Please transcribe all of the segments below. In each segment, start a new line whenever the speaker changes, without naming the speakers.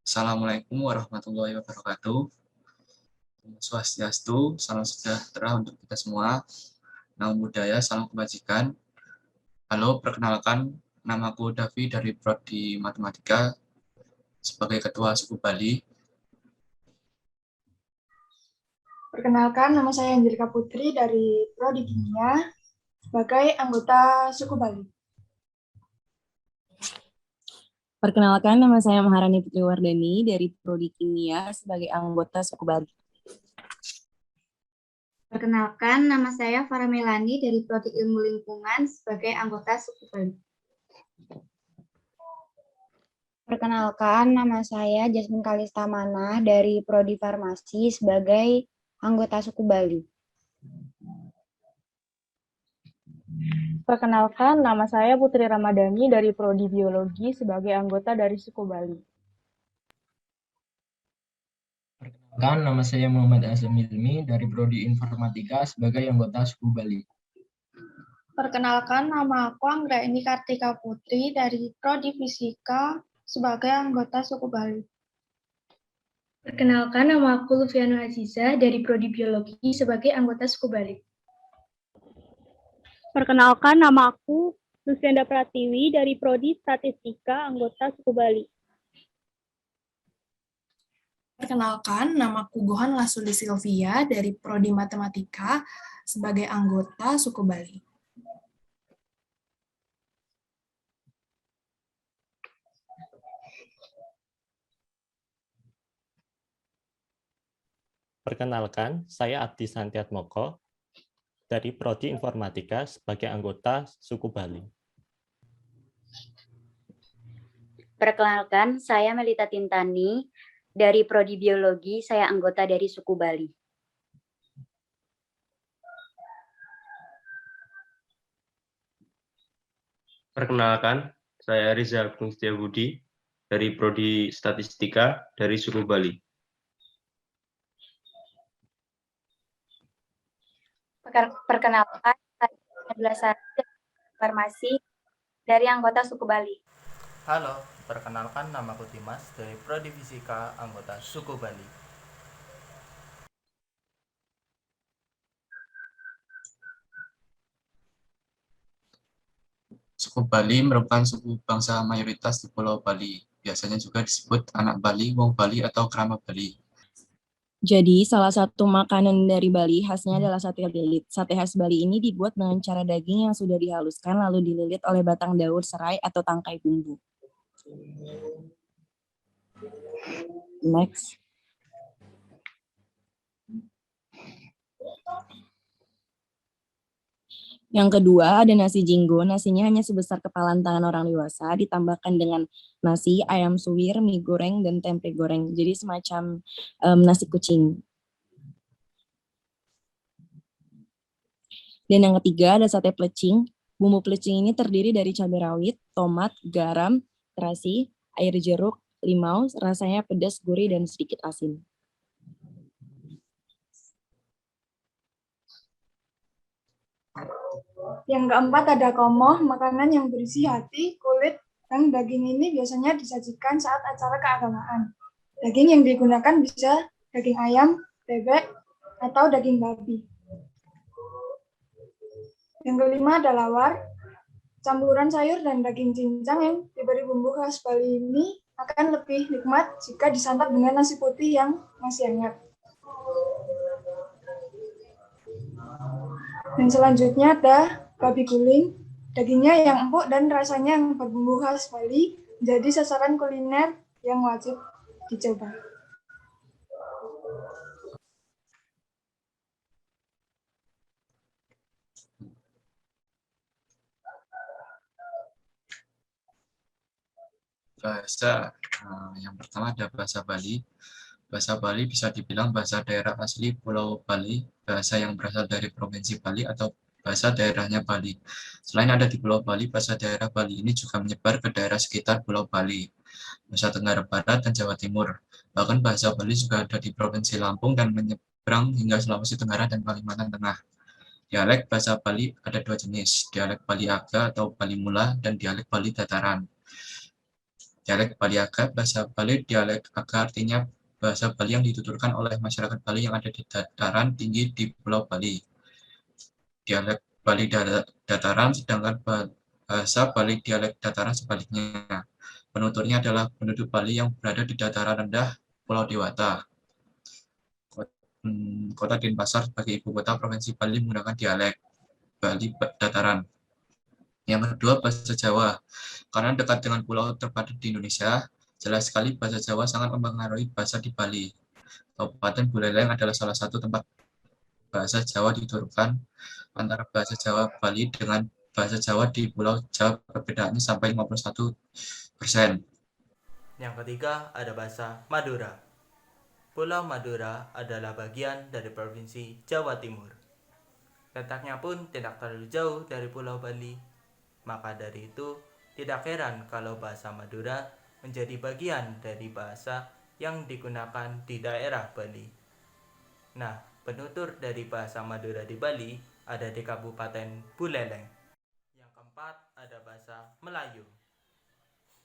Assalamualaikum warahmatullahi wabarakatuh. Swastiastu, salam sejahtera untuk kita semua. Namo Buddhaya, salam kebajikan. Halo, perkenalkan, namaku Davi dari Prodi Matematika sebagai Ketua Suku Bali.
Perkenalkan, nama saya Angelika Putri dari Prodi Kimia sebagai anggota Suku Bali.
Perkenalkan, nama saya Maharani Putriwardani dari Prodi Kimia sebagai anggota Suku Bali.
Perkenalkan, nama saya Farah Melani dari Prodi Ilmu Lingkungan sebagai anggota Suku Bali.
Perkenalkan, nama saya Jasmine Kalistamana dari Prodi Farmasi sebagai anggota Suku Bali.
Perkenalkan, nama saya Putri Ramadhani dari Prodi Biologi sebagai anggota dari Suku Bali.
Perkenalkan, nama saya Muhammad Azam Ilmi dari Prodi Informatika sebagai anggota Suku Bali.
Perkenalkan, nama aku Anggraini Kartika Putri dari Prodi Fisika sebagai anggota Suku Bali.
Perkenalkan, nama aku Lufiano Aziza dari Prodi Biologi sebagai anggota Suku Bali.
Perkenalkan, nama aku Lucianda Pratiwi dari Prodi Statistika, anggota Suku Bali.
Perkenalkan, nama aku Gohan Lasuli Silvia dari Prodi Matematika sebagai anggota Suku Bali.
Perkenalkan, saya Abdi Santiatmoko dari Prodi Informatika sebagai anggota Suku Bali.
Perkenalkan, saya Melita Tintani dari Prodi Biologi, saya anggota dari Suku Bali.
Perkenalkan, saya Riza Agung Setiabudi dari Prodi Statistika dari Suku Bali.
Perkenalkan, saya Belasari Farmasi dari anggota Suku Bali.
Halo, perkenalkan namaku Dimas dari Prodi Fisika anggota Suku Bali.
Suku Bali merupakan suku bangsa mayoritas di Pulau Bali. Biasanya juga disebut anak Bali, wong Bali, atau kerama Bali.
Jadi, salah satu makanan dari Bali khasnya adalah sate lilit. Sate khas Bali ini dibuat dengan cara daging yang sudah dihaluskan lalu dililit oleh batang daun serai atau tangkai bumbu. Next. Yang kedua ada nasi jinggo. Nasinya hanya sebesar kepalan tangan orang dewasa, ditambahkan dengan nasi, ayam suwir, mie goreng, dan tempe goreng. Jadi semacam nasi kucing. Dan yang ketiga ada sate plecing. Bumbu plecing ini terdiri dari cabai rawit, tomat, garam, terasi, air jeruk, limau, rasanya pedas, gurih, dan sedikit asin.
Yang keempat ada komoh, makanan yang berisi hati, kulit, dan daging ini biasanya disajikan saat acara keagamaan. Daging yang digunakan bisa daging ayam, bebek, atau daging babi. Yang kelima ada lawar, campuran sayur dan daging cincang yang diberi bumbu khas Bali ini akan lebih nikmat jika disantap dengan nasi putih yang masih hangat. Dan selanjutnya ada babi guling, dagingnya yang empuk dan rasanya yang berbumbu khas Bali, jadi sasaran kuliner yang wajib dicoba.
Bahasa yang pertama ada bahasa Bali. Bahasa Bali bisa dibilang bahasa daerah asli Pulau Bali, bahasa yang berasal dari Provinsi Bali atau bahasa daerahnya Bali. Selain ada di Pulau Bali, bahasa daerah Bali ini juga menyebar ke daerah sekitar Pulau Bali, Nusa Tenggara Barat, dan Jawa Timur. Bahkan bahasa Bali juga ada di Provinsi Lampung dan menyeberang hingga Sulawesi Tenggara dan Kalimantan Tengah. Dialek bahasa Bali ada dua jenis, dialek Bali Aga atau Bali Mula dan dialek Bali Dataran. Dialek Bali Aga, bahasa Bali dialek Aga artinya bahasa Bali yang dituturkan oleh masyarakat Bali yang ada di dataran tinggi di Pulau Bali. Dialek Bali dataran, sedangkan bahasa Bali dialek dataran sebaliknya. Penuturnya adalah penduduk Bali yang berada di dataran rendah Pulau Dewata. Kota Denpasar sebagai ibu kota Provinsi Bali menggunakan dialek Bali dataran. Yang kedua, bahasa Jawa. Karena dekat dengan pulau terpadat di Indonesia, jelas sekali bahasa Jawa sangat mempengaruhi bahasa di Bali. Kabupaten Buleleng adalah salah satu tempat bahasa Jawa dituturkan. Antara bahasa Jawa Bali dengan bahasa Jawa di Pulau Jawa perbedaannya sampai 51%.
Yang ketiga ada bahasa Madura. Pulau Madura adalah bagian dari Provinsi Jawa Timur. Letaknya pun tidak terlalu jauh dari Pulau Bali. Maka dari itu, tidak heran kalau bahasa Madura menjadi bagian dari bahasa yang digunakan di daerah Bali. Nah, penutur dari bahasa Madura di Bali ada di Kabupaten Buleleng. Yang keempat ada bahasa Melayu.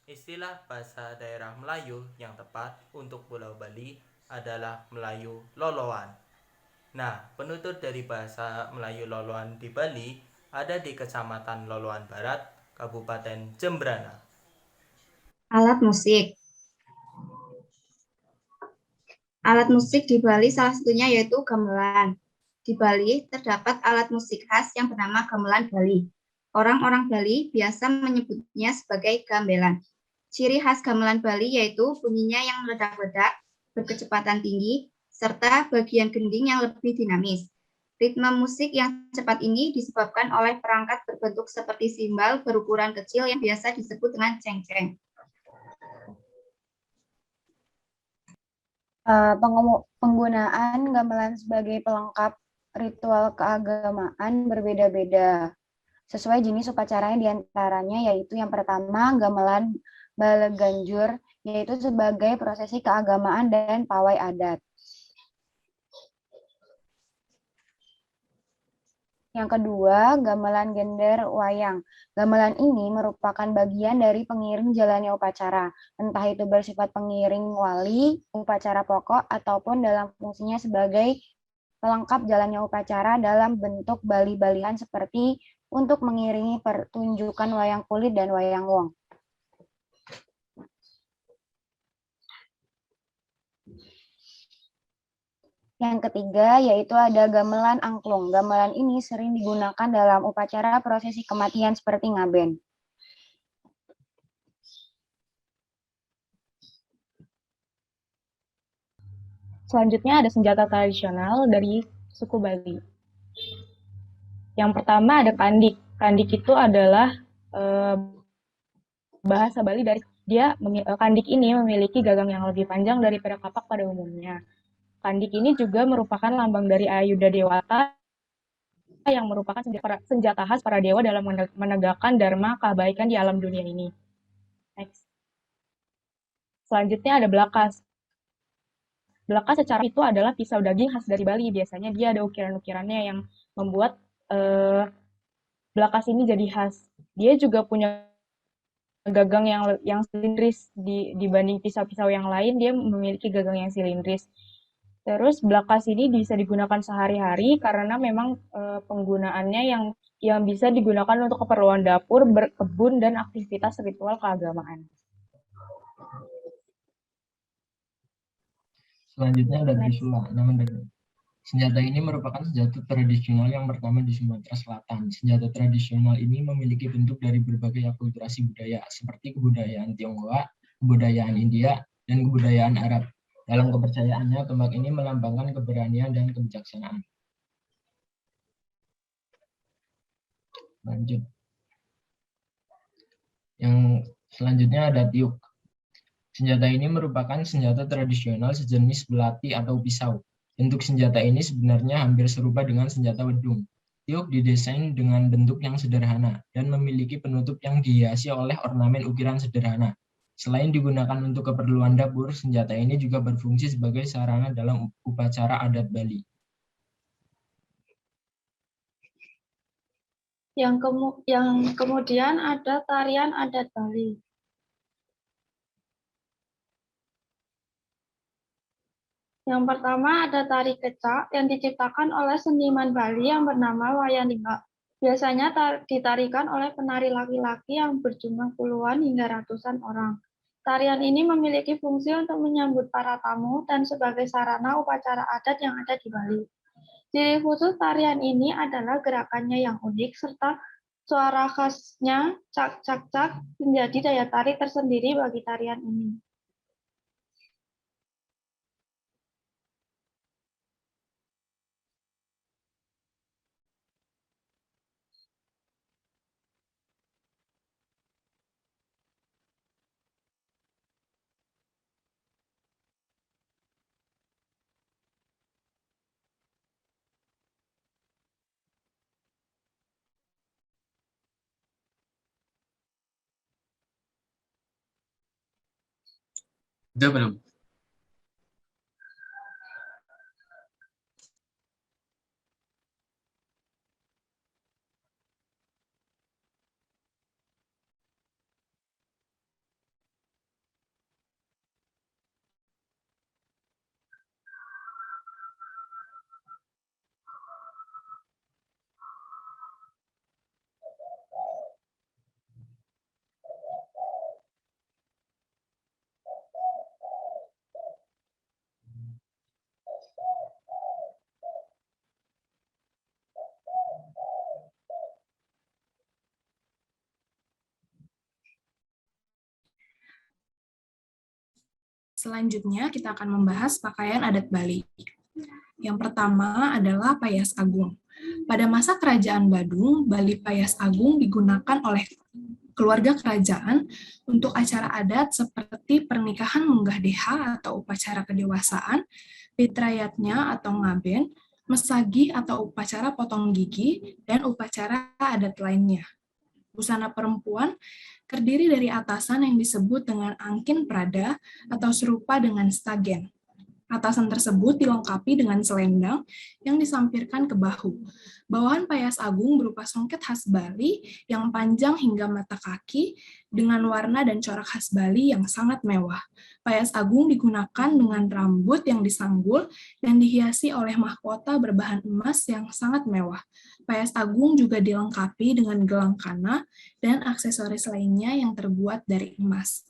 Istilah bahasa daerah Melayu yang tepat untuk Pulau Bali adalah Melayu Loloan. Nah, penutur dari bahasa Melayu Loloan di Bali ada di Kecamatan Loloan Barat, Kabupaten Jembrana.
Alat musik. Alat musik di Bali salah satunya yaitu gamelan. Di Bali terdapat alat musik khas yang bernama gamelan Bali. Orang-orang Bali biasa menyebutnya sebagai gamelan. Ciri khas gamelan Bali yaitu bunyinya yang meledak-ledak, berkecepatan tinggi, serta bagian gending yang lebih dinamis. Ritme musik yang cepat ini disebabkan oleh perangkat berbentuk seperti simbal berukuran kecil yang biasa disebut dengan cengceng.
Penggunaan gamelan sebagai pelengkap ritual keagamaan berbeda-beda. Sesuai jenis upacaranya diantaranya yaitu yang pertama gamelan Baleganjur, yaitu sebagai prosesi keagamaan dan pawai adat. Yang kedua, gamelan gender wayang. Gamelan ini merupakan bagian dari pengiring jalannya upacara, entah itu bersifat pengiring wali, upacara pokok, ataupun dalam fungsinya sebagai pelengkap jalannya upacara dalam bentuk bali-balihan seperti untuk mengiringi pertunjukan wayang kulit dan wayang wong. Yang ketiga yaitu ada gamelan angklung. Gamelan ini sering digunakan dalam upacara prosesi kematian seperti ngaben.
Selanjutnya ada senjata tradisional dari suku Bali. Yang pertama ada kandik. Kandik itu adalah bahasa Bali dari kandik ini memiliki gagang yang lebih panjang daripada kapak pada umumnya. Kandik ini juga merupakan lambang dari Ayuda Dewata yang merupakan senjata khas para dewa dalam menegakkan dharma kebaikan di alam dunia ini. Next. Selanjutnya ada belakas. Belakas secara itu adalah pisau daging khas dari Bali. Biasanya dia ada ukiran-ukirannya yang membuat belakas ini jadi khas. Dia juga punya gagang yang silindris dibanding pisau-pisau yang lain. Dia memiliki gagang yang silindris. Terus belakas ini bisa digunakan sehari-hari karena memang penggunaannya yang bisa digunakan untuk keperluan dapur, berkebun, dan aktivitas ritual keagamaan.
Selanjutnya ada Trisula. Senjata ini merupakan senjata tradisional yang pertama di Sumatera Selatan. Senjata tradisional ini memiliki bentuk dari berbagai akulturasi budaya, seperti kebudayaan Tionghoa, kebudayaan India, dan kebudayaan Arab. Dalam kepercayaannya, tombak ini melambangkan keberanian dan kebijaksanaan. Lanjut. Yang selanjutnya ada tiuk. Senjata ini merupakan senjata tradisional sejenis belati atau pisau. Bentuk senjata ini sebenarnya hampir serupa dengan senjata wedung. Tiuk didesain dengan bentuk yang sederhana dan memiliki penutup yang dihiasi oleh ornamen ukiran sederhana. Selain digunakan untuk keperluan dapur, senjata ini juga berfungsi sebagai sarana dalam upacara adat Bali.
Yang kemudian ada tarian adat Bali. Yang pertama ada tari kecak yang diciptakan oleh seniman Bali yang bernama Wayan Lingga. Biasanya ditarikan oleh penari laki-laki yang berjumlah puluhan hingga ratusan orang. Tarian ini memiliki fungsi untuk menyambut para tamu dan sebagai sarana upacara adat yang ada di Bali. Ciri khusus tarian ini adalah gerakannya yang unik serta suara khasnya cak-cak-cak menjadi daya tarik tersendiri bagi tarian ini.
Udah belum?
Selanjutnya kita akan membahas pakaian adat Bali. Yang pertama adalah payas agung. Pada masa Kerajaan Badung, Bali Payas Agung digunakan oleh keluarga kerajaan untuk acara adat seperti pernikahan munggah deha atau upacara kedewasaan, pitrayatnya atau ngaben, mesagih atau upacara potong gigi, dan upacara adat lainnya. Busana perempuan terdiri dari atasan yang disebut dengan angkin prada atau serupa dengan stagen. Atasan tersebut dilengkapi dengan selendang yang disampirkan ke bahu. Bawahan payas agung berupa songket khas Bali yang panjang hingga mata kaki dengan warna dan corak khas Bali yang sangat mewah. Payas agung digunakan dengan rambut yang disanggul dan dihiasi oleh mahkota berbahan emas yang sangat mewah. Payas agung juga dilengkapi dengan gelang kana dan aksesoris lainnya yang terbuat dari emas.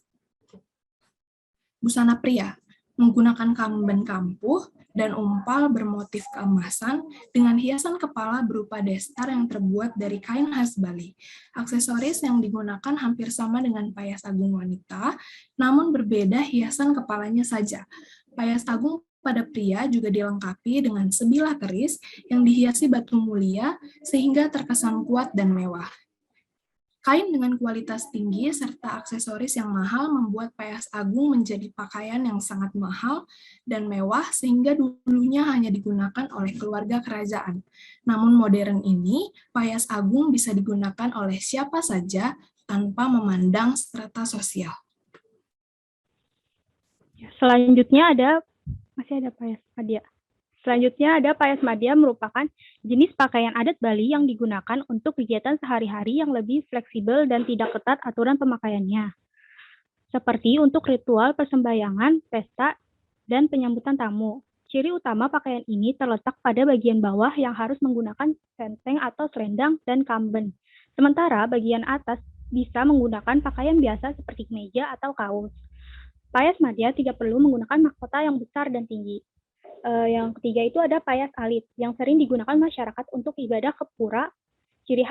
Busana pria menggunakan kamben kampuh dan umpal bermotif keemasan dengan hiasan kepala berupa destar yang terbuat dari kain khas Bali. Aksesoris yang digunakan hampir sama dengan payas agung wanita, namun berbeda hiasan kepalanya saja. Payas agung pada pria juga dilengkapi dengan sebilah keris yang dihiasi batu mulia sehingga terkesan kuat dan mewah. Kain dengan kualitas tinggi serta aksesoris yang mahal membuat payas agung menjadi pakaian yang sangat mahal dan mewah sehingga dulunya hanya digunakan oleh keluarga kerajaan. Namun modern ini, payas agung bisa digunakan oleh siapa saja tanpa memandang strata sosial.
Selanjutnya masih ada payas madya. Selanjutnya ada payas madya merupakan jenis pakaian adat Bali yang digunakan untuk kegiatan sehari-hari yang lebih fleksibel dan tidak ketat aturan pemakaiannya. Seperti untuk ritual persembahyangan, pesta, dan penyambutan tamu. Ciri utama pakaian ini terletak pada bagian bawah yang harus menggunakan senteng atau selendang dan kamben. Sementara bagian atas bisa menggunakan pakaian biasa seperti kemeja atau kaos. Payas madya tidak perlu menggunakan mahkota yang besar dan tinggi. Yang ketiga itu ada payas alit yang sering digunakan masyarakat untuk ibadah ke pura. Ciri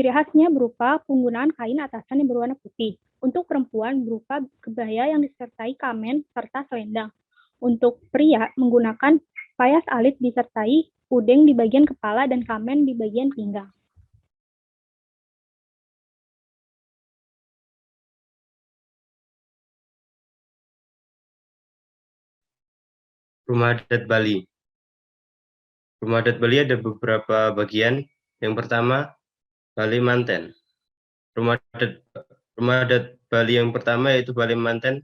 khasnya berupa penggunaan kain atasan yang berwarna putih. Untuk perempuan berupa kebaya yang disertai kamen serta selendang. Untuk pria menggunakan payas alit disertai udeng di bagian kepala dan kamen di bagian pinggang.
Rumah adat Bali. Rumah adat Bali ada beberapa bagian. Yang pertama, Bali Manten. Rumah adat Bali yang pertama yaitu Bali Manten.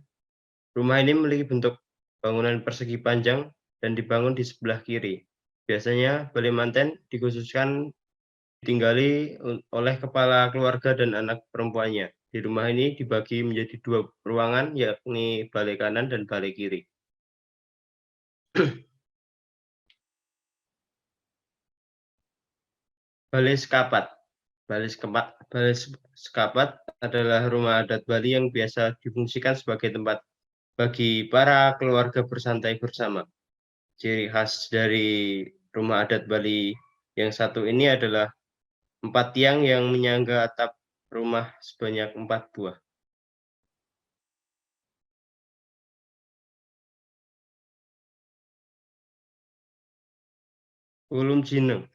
Rumah ini memiliki bentuk bangunan persegi panjang dan dibangun di sebelah kiri. Biasanya Bali Manten dikhususkan ditinggali oleh kepala keluarga dan anak perempuannya. Di rumah ini dibagi menjadi 2 ruangan, yakni balai kanan dan balai kiri. Balai Sekapat. Balai Sekapat adalah rumah adat Bali yang biasa difungsikan sebagai tempat bagi para keluarga bersantai bersama. Ciri khas dari rumah adat Bali yang satu ini adalah 4 tiang yang menyangga atap rumah sebanyak 4 buah. Ulum Jineng.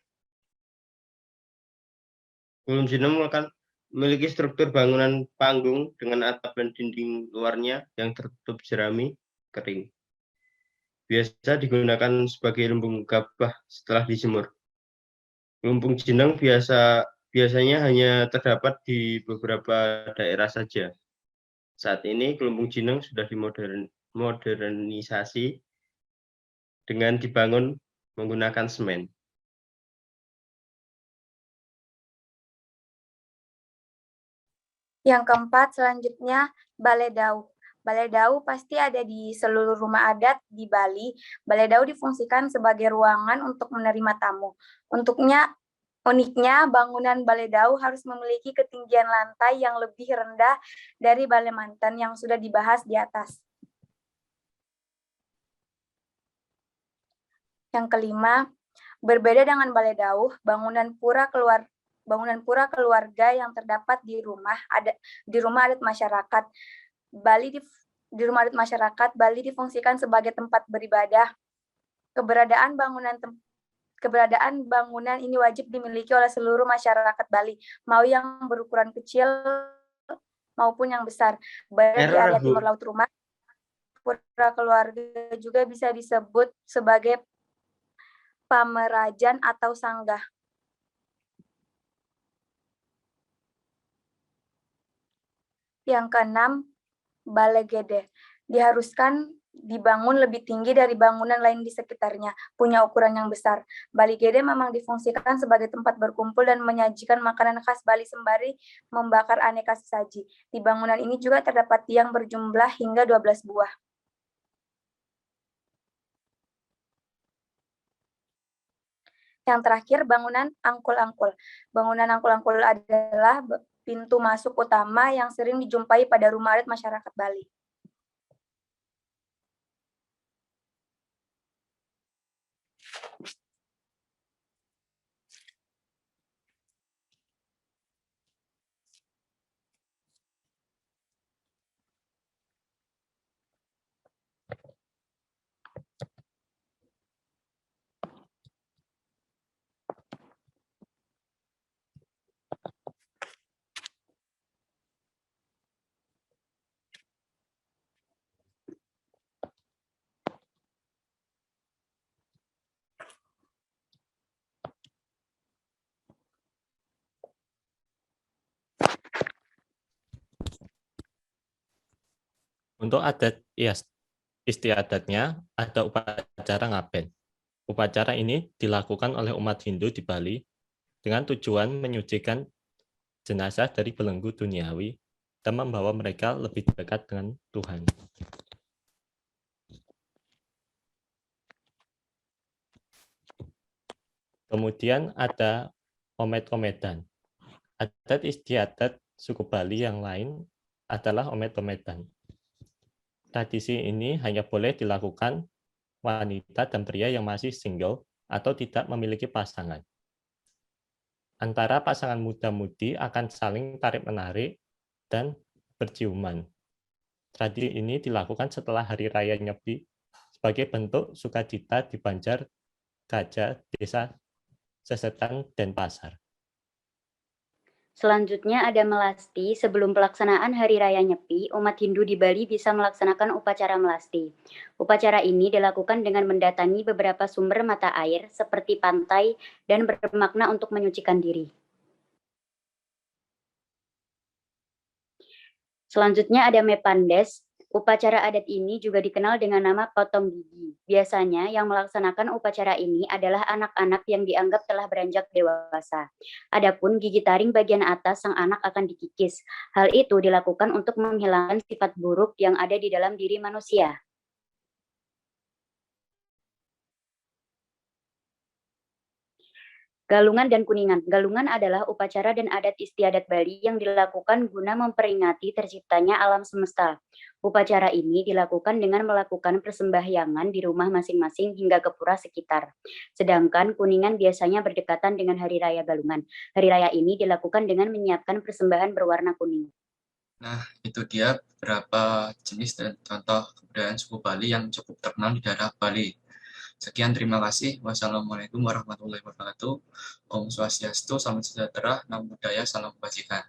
Ulum Jineng akan memiliki struktur bangunan panggung dengan atap dan dinding luarnya yang tertutup jerami kering. Biasa digunakan sebagai lumbung gabah setelah dijemur. Lumbung Jineng biasanya hanya terdapat di beberapa daerah saja. Saat ini Lumbung Jineng sudah dimodernisasi dengan dibangun menggunakan semen.
Yang keempat, selanjutnya Balai Dau. Balai Dau pasti ada di seluruh rumah adat di Bali. Balai Dau difungsikan sebagai ruangan untuk menerima tamu. Uniknya, bangunan Balai Dau harus memiliki ketinggian lantai yang lebih rendah dari Balai Manten yang sudah dibahas di atas. Yang kelima, berbeda dengan Balai Dau, bangunan pura keluarga yang terdapat di rumah adat masyarakat Bali di rumah adat masyarakat Bali difungsikan sebagai tempat beribadah. Keberadaan bangunan ini wajib dimiliki oleh seluruh masyarakat Bali, mau yang berukuran kecil maupun yang besar. Berada di area timur laut rumah, pura keluarga juga bisa disebut sebagai pamerajan atau sanggah. Yang keenam, Balai Gede. Diharuskan dibangun lebih tinggi dari bangunan lain di sekitarnya, punya ukuran yang besar. Balai Gede memang difungsikan sebagai tempat berkumpul dan menyajikan makanan khas Bali sembari membakar aneka sesaji. Di bangunan ini juga terdapat tiang berjumlah hingga 12 buah. Yang terakhir, bangunan angkul-angkul. Bangunan angkul-angkul adalah pintu masuk utama yang sering dijumpai pada rumah adat masyarakat Bali.
Untuk adat istiadatnya ada upacara ngaben. Upacara ini dilakukan oleh umat Hindu di Bali dengan tujuan menyucikan jenazah dari belenggu duniawi dan membawa mereka lebih dekat dengan Tuhan. Kemudian ada omet-omedan. Adat istiadat suku Bali yang lain adalah omet-omedan. Tradisi ini hanya boleh dilakukan wanita dan pria yang masih single atau tidak memiliki pasangan. Antara pasangan muda-mudi akan saling tarik-menarik dan berciuman. Tradisi ini dilakukan setelah Hari Raya Nyepi sebagai bentuk sukacita di Banjar Gajah, Desa Sesetan, Denpasar.
Selanjutnya ada melasti. Sebelum pelaksanaan Hari Raya Nyepi, umat Hindu di Bali bisa melaksanakan upacara melasti. Upacara ini dilakukan dengan mendatangi beberapa sumber mata air seperti pantai dan bermakna untuk menyucikan diri. Selanjutnya ada mepandes. Upacara adat ini juga dikenal dengan nama potong gigi. Biasanya yang melaksanakan upacara ini adalah anak-anak yang dianggap telah beranjak dewasa. Adapun gigi taring bagian atas sang anak akan dikikis. Hal itu dilakukan untuk menghilangkan sifat buruk yang ada di dalam diri manusia. Galungan dan Kuningan. Galungan adalah upacara dan adat istiadat Bali yang dilakukan guna memperingati terciptanya alam semesta. Upacara ini dilakukan dengan melakukan persembahyangan di rumah masing-masing hingga ke pura sekitar. Sedangkan Kuningan biasanya berdekatan dengan Hari Raya Galungan. Hari Raya ini dilakukan dengan menyiapkan persembahan berwarna kuning.
Nah, itu dia beberapa jenis dan contoh kebudayaan suku Bali yang cukup terkenal di daerah Bali. Sekian, terima kasih. Wassalamualaikum warahmatullahi wabarakatuh. Om Swastiastu, salam sejahtera, namo buddhaya, salam kebajikan.